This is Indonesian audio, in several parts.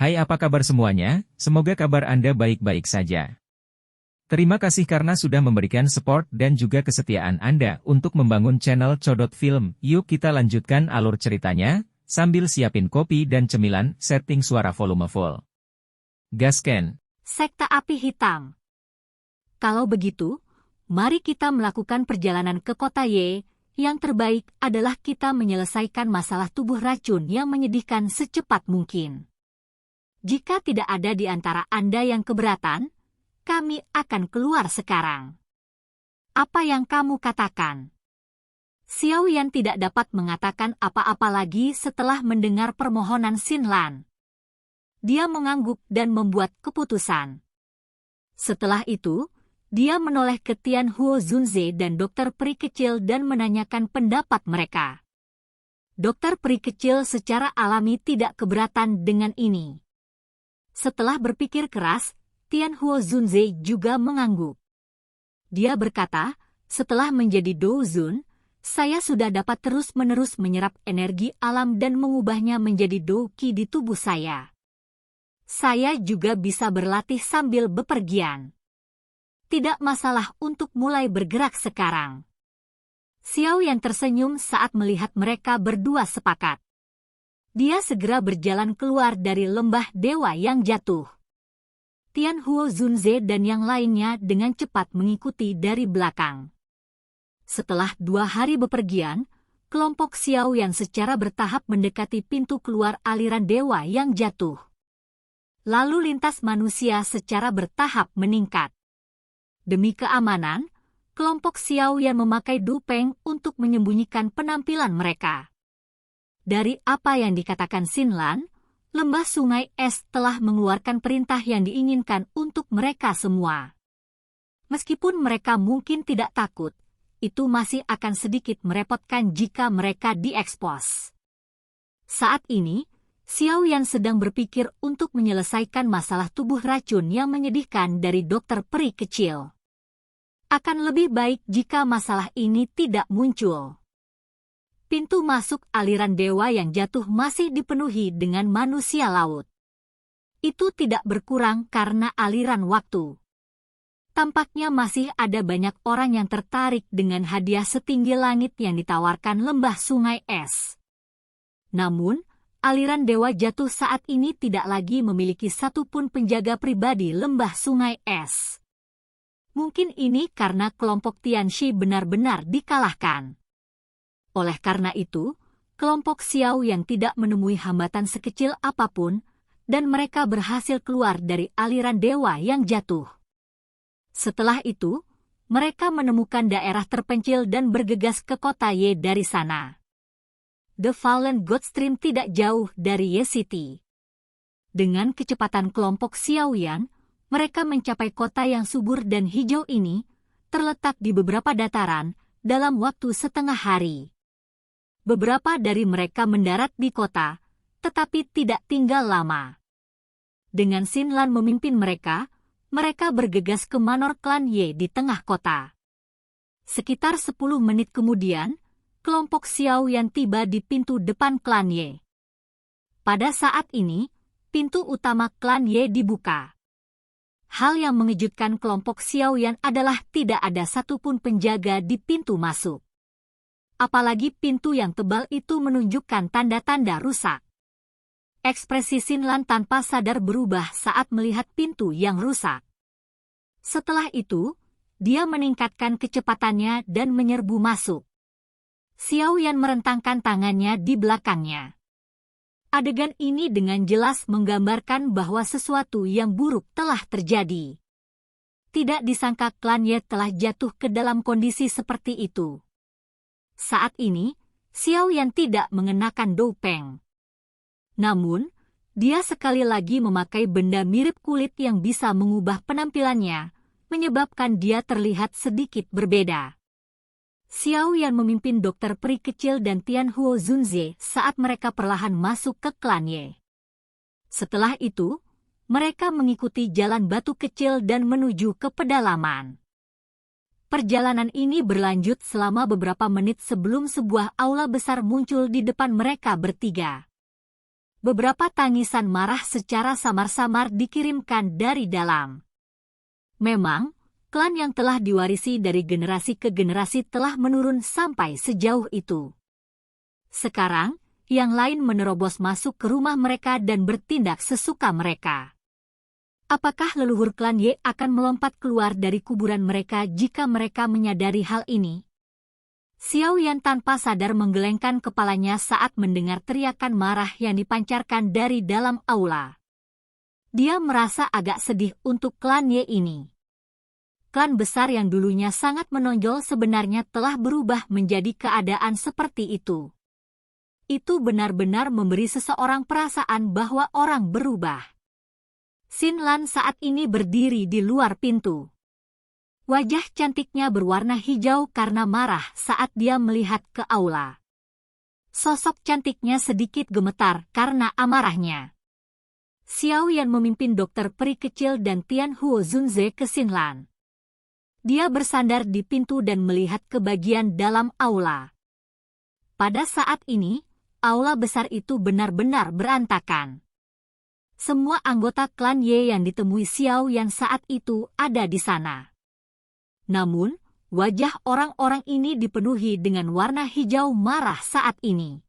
Hai, apa kabar semuanya? Semoga kabar Anda baik-baik saja. Terima kasih karena sudah memberikan support dan juga kesetiaan Anda untuk membangun channel Codot Film. Yuk kita lanjutkan alur ceritanya, sambil siapin kopi dan cemilan, setting suara volume full. Gasken. Sekte Api Hitam. Kalau begitu, mari kita melakukan perjalanan ke kota Y. Yang terbaik adalah kita menyelesaikan masalah tubuh racun yang menyedihkan secepat mungkin. Jika tidak ada di antara Anda yang keberatan, kami akan keluar sekarang. Apa yang kamu katakan? Xiao Yan tidak dapat mengatakan apa-apa lagi setelah mendengar permohonan Xin Lan. Dia mengangguk dan membuat keputusan. Setelah itu, dia menoleh ke Tian Huo Zunze dan dokter peri kecil dan menanyakan pendapat mereka. Dokter peri kecil secara alami tidak keberatan dengan ini. Setelah berpikir keras, Tian Huo Zunze juga mengangguk. Dia berkata, setelah menjadi Douzun, saya sudah dapat terus-menerus menyerap energi alam dan mengubahnya menjadi Douqi di tubuh saya. Saya juga bisa berlatih sambil bepergian. Tidak masalah untuk mulai bergerak sekarang. Xiao Yan tersenyum saat melihat mereka berdua sepakat. Dia segera berjalan keluar dari lembah dewa yang jatuh. Tian Huo Zunze dan yang lainnya dengan cepat mengikuti dari belakang. Setelah 2 hari bepergian, kelompok Xiao Yan secara bertahap mendekati pintu keluar aliran dewa yang jatuh. Lalu lintas manusia secara bertahap meningkat. Demi keamanan, kelompok Xiao Yan memakai dupeng untuk menyembunyikan penampilan mereka. Dari apa yang dikatakan Xin Lan, lembah sungai es telah mengeluarkan perintah yang diinginkan untuk mereka semua. Meskipun mereka mungkin tidak takut, itu masih akan sedikit merepotkan jika mereka diekspos. Saat ini, Xiao Yan sedang berpikir untuk menyelesaikan masalah tubuh racun yang menyedihkan dari dokter peri kecil. Akan lebih baik jika masalah ini tidak muncul. Pintu masuk aliran dewa yang jatuh masih dipenuhi dengan manusia laut. Itu tidak berkurang karena aliran waktu. Tampaknya masih ada banyak orang yang tertarik dengan hadiah setinggi langit yang ditawarkan lembah sungai es. Namun, aliran dewa jatuh saat ini tidak lagi memiliki satupun penjaga pribadi lembah sungai es. Mungkin ini karena kelompok Tianxi benar-benar dikalahkan. Oleh karena itu, kelompok Xiao yang tidak menemui hambatan sekecil apapun, dan mereka berhasil keluar dari aliran dewa yang jatuh. Setelah itu, mereka menemukan daerah terpencil dan bergegas ke kota Ye dari sana. The Fallen God Stream tidak jauh dari Ye City. Dengan kecepatan kelompok Xiao Yan, mereka mencapai kota yang subur dan hijau ini, terletak di beberapa dataran, dalam waktu setengah hari. Beberapa dari mereka mendarat di kota, tetapi tidak tinggal lama. Dengan Xin Lan memimpin mereka, mereka bergegas ke Manor Klan Ye di tengah kota. Sekitar 10 menit kemudian, kelompok Xiao Yan tiba di pintu depan Klan Ye. Pada saat ini, pintu utama Klan Ye dibuka. Hal yang mengejutkan kelompok Xiao Yan adalah tidak ada satupun penjaga di pintu masuk. Apalagi pintu yang tebal itu menunjukkan tanda-tanda rusak. Ekspresi Xin Lan tanpa sadar berubah saat melihat pintu yang rusak. Setelah itu, dia meningkatkan kecepatannya dan menyerbu masuk. Xiao Yan merentangkan tangannya di belakangnya. Adegan ini dengan jelas menggambarkan bahwa sesuatu yang buruk telah terjadi. Tidak disangka klan Ye telah jatuh ke dalam kondisi seperti itu. Saat ini, Xiao Yan tidak mengenakan dopeng. Namun, dia sekali lagi memakai benda mirip kulit yang bisa mengubah penampilannya, menyebabkan dia terlihat sedikit berbeda. Xiao Yan memimpin dokter peri kecil dan Tian Huo Zunze saat mereka perlahan masuk ke klan Ye. Setelah itu, mereka mengikuti jalan batu kecil dan menuju ke pedalaman. Perjalanan ini berlanjut selama beberapa menit sebelum sebuah aula besar muncul di depan mereka bertiga. Beberapa tangisan marah secara samar-samar dikirimkan dari dalam. Memang, klan yang telah diwarisi dari generasi ke generasi telah menurun sampai sejauh itu. Sekarang, yang lain menerobos masuk ke rumah mereka dan bertindak sesuka mereka. Apakah leluhur klan Y akan melompat keluar dari kuburan mereka jika mereka menyadari hal ini? Xiao Yan tanpa sadar menggelengkan kepalanya saat mendengar teriakan marah yang dipancarkan dari dalam aula. Dia merasa agak sedih untuk klan Ye ini. Klan besar yang dulunya sangat menonjol sebenarnya telah berubah menjadi keadaan seperti itu. Itu benar-benar memberi seseorang perasaan bahwa orang berubah. Xin Lan saat ini berdiri di luar pintu. Wajah cantiknya berwarna hijau karena marah saat dia melihat ke aula. Sosok cantiknya sedikit gemetar karena amarahnya. Xiao Yan memimpin dokter peri kecil dan Tian Huo Zunze ke Xin Lan. Dia bersandar di pintu dan melihat ke bagian dalam aula. Pada saat ini, aula besar itu benar-benar berantakan. Semua anggota klan Ye yang ditemui Xiao Yan saat itu ada di sana. Namun, wajah orang-orang ini dipenuhi dengan warna hijau marah saat ini.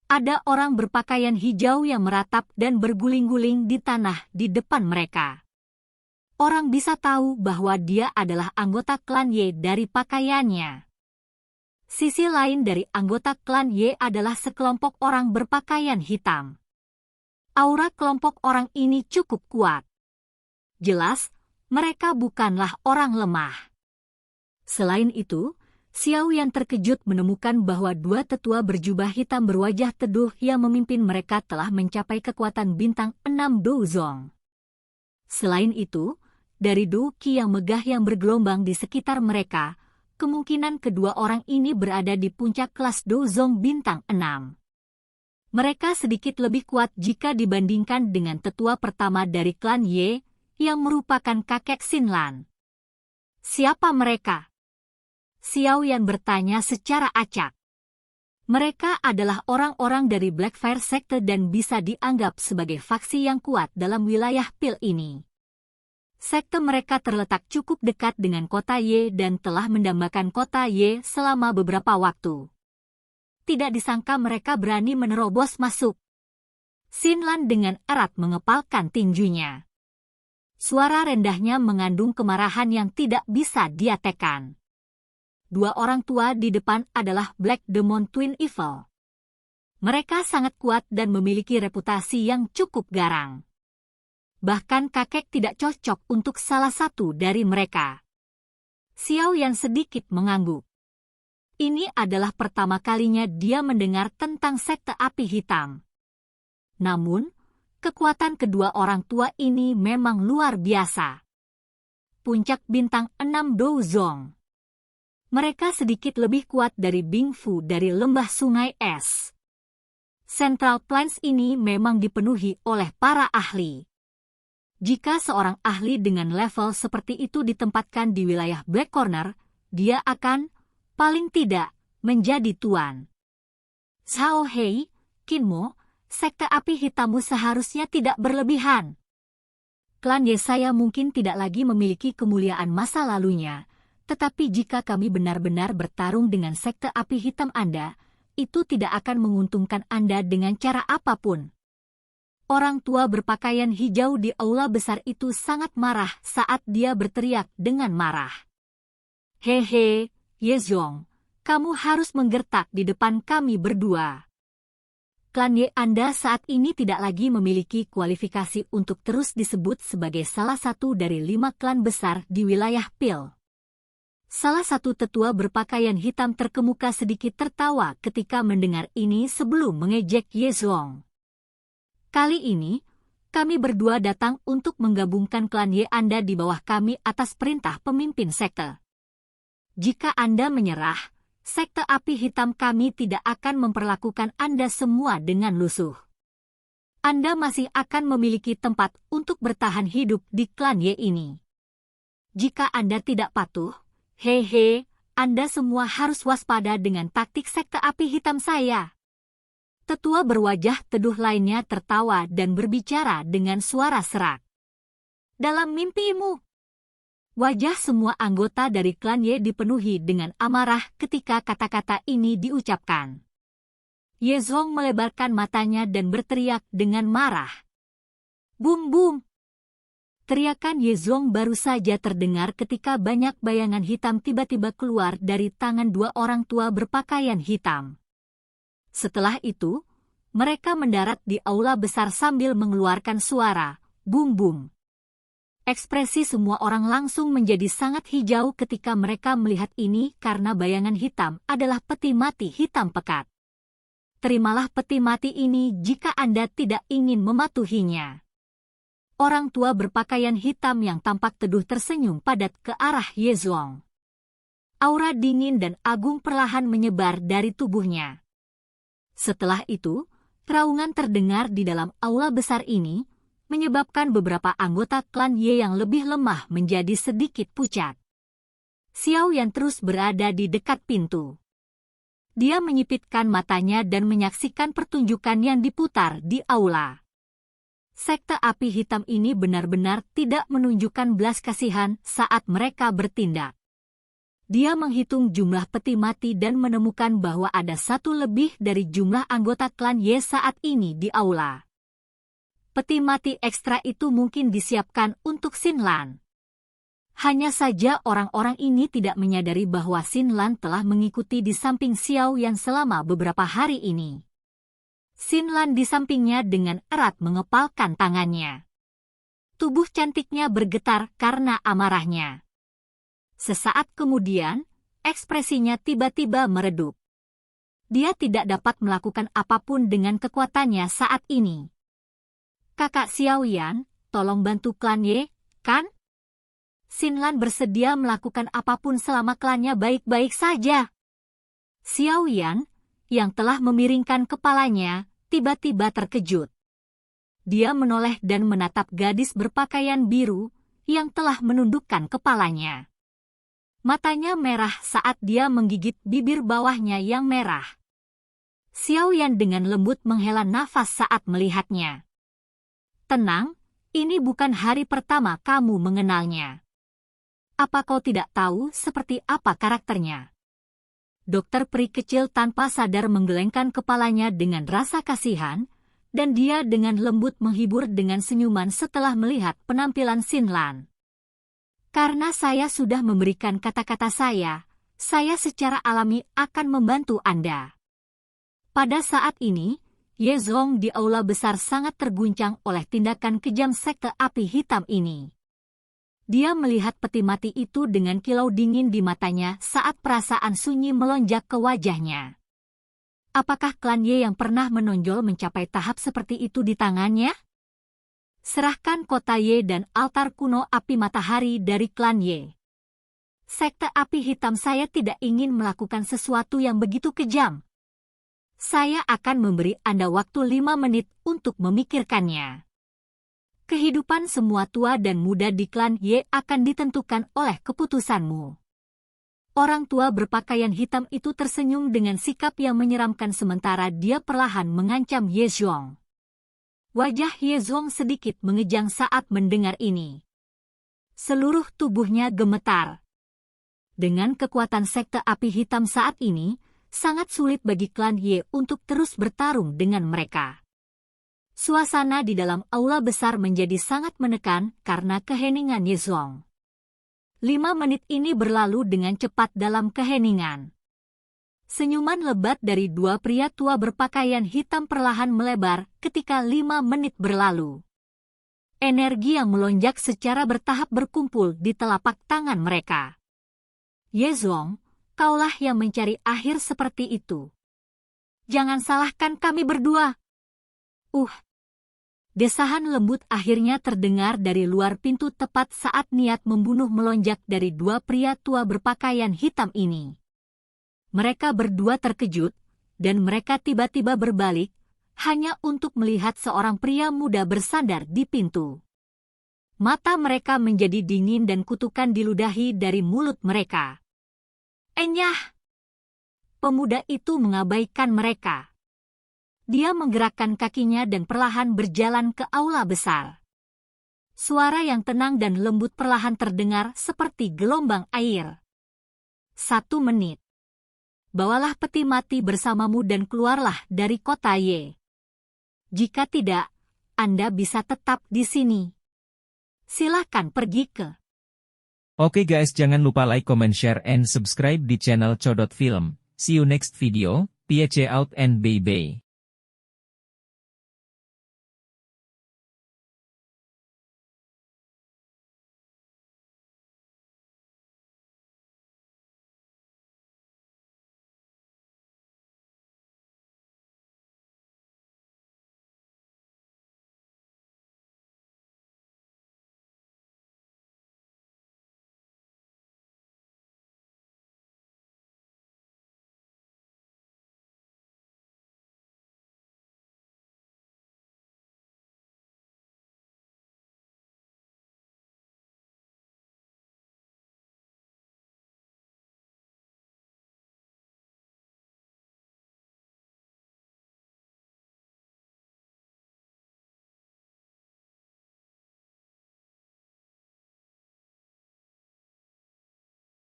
Ada orang berpakaian hijau yang meratap dan berguling-guling di tanah di depan mereka. Orang bisa tahu bahwa dia adalah anggota klan Y dari pakaiannya. Sisi lain dari anggota klan Y adalah sekelompok orang berpakaian hitam. Aura kelompok orang ini cukup kuat. Jelas, mereka bukanlah orang lemah. Selain itu, Xiao Yan terkejut menemukan bahwa dua tetua berjubah hitam berwajah teduh yang memimpin mereka telah mencapai kekuatan bintang 6 Douzong. Selain itu, dari Douqi yang megah yang bergelombang di sekitar mereka, kemungkinan kedua orang ini berada di puncak kelas Douzong bintang 6. Mereka sedikit lebih kuat jika dibandingkan dengan tetua pertama dari klan Ye, yang merupakan kakek Xin Lan. Siapa mereka? Xiao Yan bertanya secara acak. Mereka adalah orang-orang dari Blackfire Sekte dan bisa dianggap sebagai faksi yang kuat dalam wilayah Pil ini. Sekte mereka terletak cukup dekat dengan kota Ye dan telah mendambakan kota Ye selama beberapa waktu. Tidak disangka mereka berani menerobos masuk. Xin Lan dengan erat mengepalkan tinjunya. Suara rendahnya mengandung kemarahan yang tidak bisa dia tekan. Dua orang tua di depan adalah Black Demon Twin Evil. Mereka sangat kuat dan memiliki reputasi yang cukup garang. Bahkan kakek tidak cocok untuk salah satu dari mereka. Xiao Yan sedikit mengangguk. Ini adalah pertama kalinya dia mendengar tentang sekte api hitam. Namun, kekuatan kedua orang tua ini memang luar biasa. Puncak bintang 6 Douzong. Mereka sedikit lebih kuat dari Bingfu dari lembah sungai es. Central Plains ini memang dipenuhi oleh para ahli. Jika seorang ahli dengan level seperti itu ditempatkan di wilayah Black Corner, dia akan, paling tidak, menjadi tuan. Zhao Hei, Kinmo, sekte api hitammu seharusnya tidak berlebihan. Klan Yesaya mungkin tidak lagi memiliki kemuliaan masa lalunya, tetapi jika kami benar-benar bertarung dengan sekte api hitam Anda, itu tidak akan menguntungkan Anda dengan cara apapun. Orang tua berpakaian hijau di aula besar itu sangat marah saat dia berteriak dengan marah. Hehe, Yezong, kamu harus menggertak di depan kami berdua. Klan Ye Anda saat ini tidak lagi memiliki kualifikasi untuk terus disebut sebagai salah satu dari 5 klan besar di wilayah Pil. Salah satu tetua berpakaian hitam terkemuka sedikit tertawa ketika mendengar ini sebelum mengejek Yezong. Kali ini, kami berdua datang untuk menggabungkan klan Ye Anda di bawah kami atas perintah pemimpin sekte. Jika Anda menyerah, sekte api hitam kami tidak akan memperlakukan Anda semua dengan lusuh. Anda masih akan memiliki tempat untuk bertahan hidup di klan Ye ini. Jika Anda tidak patuh, hehe, Anda semua harus waspada dengan taktik sekte api hitam saya. Tetua berwajah teduh lainnya tertawa dan berbicara dengan suara serak. Dalam mimpimu. Wajah semua anggota dari klan Ye dipenuhi dengan amarah ketika kata-kata ini diucapkan. Ye Zong melebarkan matanya dan berteriak dengan marah. Bum bum! Teriakan Ye Zong baru saja terdengar ketika banyak bayangan hitam tiba-tiba keluar dari tangan dua orang tua berpakaian hitam. Setelah itu, mereka mendarat di aula besar sambil mengeluarkan suara, bum bum. Ekspresi semua orang langsung menjadi sangat hijau ketika mereka melihat ini karena bayangan hitam adalah peti mati hitam pekat. Terimalah peti mati ini jika Anda tidak ingin mematuhinya. Orang tua berpakaian hitam yang tampak teduh tersenyum padat ke arah Ye Zong. Aura dingin dan agung perlahan menyebar dari tubuhnya. Setelah itu, raungan terdengar di dalam aula besar ini, menyebabkan beberapa anggota klan Ye yang lebih lemah menjadi sedikit pucat. Xiao Yan terus berada di dekat pintu. Dia menyipitkan matanya dan menyaksikan pertunjukan yang diputar di aula. Sekte api hitam ini benar-benar tidak menunjukkan belas kasihan saat mereka bertindak. Dia menghitung jumlah peti mati dan menemukan bahwa ada satu lebih dari jumlah anggota klan Ye saat ini di aula. Peti mati ekstra itu mungkin disiapkan untuk Xin Lan. Hanya saja orang-orang ini tidak menyadari bahwa Xin Lan telah mengikuti di samping Xiao Yan selama beberapa hari ini. Xin Lan di sampingnya dengan erat mengepalkan tangannya. Tubuh cantiknya bergetar karena amarahnya. Sesaat kemudian, ekspresinya tiba-tiba meredup. Dia tidak dapat melakukan apapun dengan kekuatannya saat ini. Kakak Xiao Yan, tolong bantu klan Ye, kan? Xin Lan bersedia melakukan apapun selama klannya baik-baik saja. Xiao Yan, yang telah memiringkan kepalanya, tiba-tiba terkejut. Dia menoleh dan menatap gadis berpakaian biru, yang telah menundukkan kepalanya. Matanya merah saat dia menggigit bibir bawahnya yang merah. Xiao Yan dengan lembut menghela nafas saat melihatnya. Tenang, ini bukan hari pertama kamu mengenalnya. Apa kau tidak tahu seperti apa karakternya? Dokter peri kecil tanpa sadar menggelengkan kepalanya dengan rasa kasihan, dan dia dengan lembut menghibur dengan senyuman setelah melihat penampilan Xin Lan. Karena saya sudah memberikan kata-kata saya secara alami akan membantu Anda. Pada saat ini, Ye Zong di aula besar sangat terguncang oleh tindakan kejam sekte api hitam ini. Dia melihat peti mati itu dengan kilau dingin di matanya saat perasaan sunyi melonjak ke wajahnya. Apakah klan Ye yang pernah menonjol mencapai tahap seperti itu di tangannya? Serahkan kota Ye dan altar kuno api matahari dari klan Ye. Sekte api hitam saya tidak ingin melakukan sesuatu yang begitu kejam. Saya akan memberi Anda waktu 5 menit untuk memikirkannya. Kehidupan semua tua dan muda di klan Ye akan ditentukan oleh keputusanmu. Orang tua berpakaian hitam itu tersenyum dengan sikap yang menyeramkan sementara dia perlahan mengancam Ye Zong. Wajah Ye Zong sedikit mengejang saat mendengar ini. Seluruh tubuhnya gemetar. Dengan kekuatan sekte api hitam saat ini, sangat sulit bagi klan Ye untuk terus bertarung dengan mereka. Suasana di dalam aula besar menjadi sangat menekan karena keheningan Ye Zong. 5 menit ini berlalu dengan cepat dalam keheningan. Senyuman lebat dari dua pria tua berpakaian hitam perlahan melebar ketika 5 menit berlalu. Energi yang melonjak secara bertahap berkumpul di telapak tangan mereka. Ye Zong, kaulah yang mencari akhir seperti itu. Jangan salahkan kami berdua. Desahan lembut akhirnya terdengar dari luar pintu tepat saat niat membunuh melonjak dari dua pria tua berpakaian hitam ini. Mereka berdua terkejut, dan mereka tiba-tiba berbalik, hanya untuk melihat seorang pria muda bersandar di pintu. Mata mereka menjadi dingin dan kutukan diludahi dari mulut mereka. Enyah! Pemuda itu mengabaikan mereka. Dia menggerakkan kakinya dan perlahan berjalan ke aula besar. Suara yang tenang dan lembut perlahan terdengar seperti gelombang air. 1 menit. Bawalah peti mati bersamamu dan keluarlah dari kota Y. Jika tidak, Anda bisa tetap di sini. Silahkan pergi ke. Oke guys, jangan lupa like, comment, share, and subscribe di channel Codot Film. See you next video, peace out and bye-bye.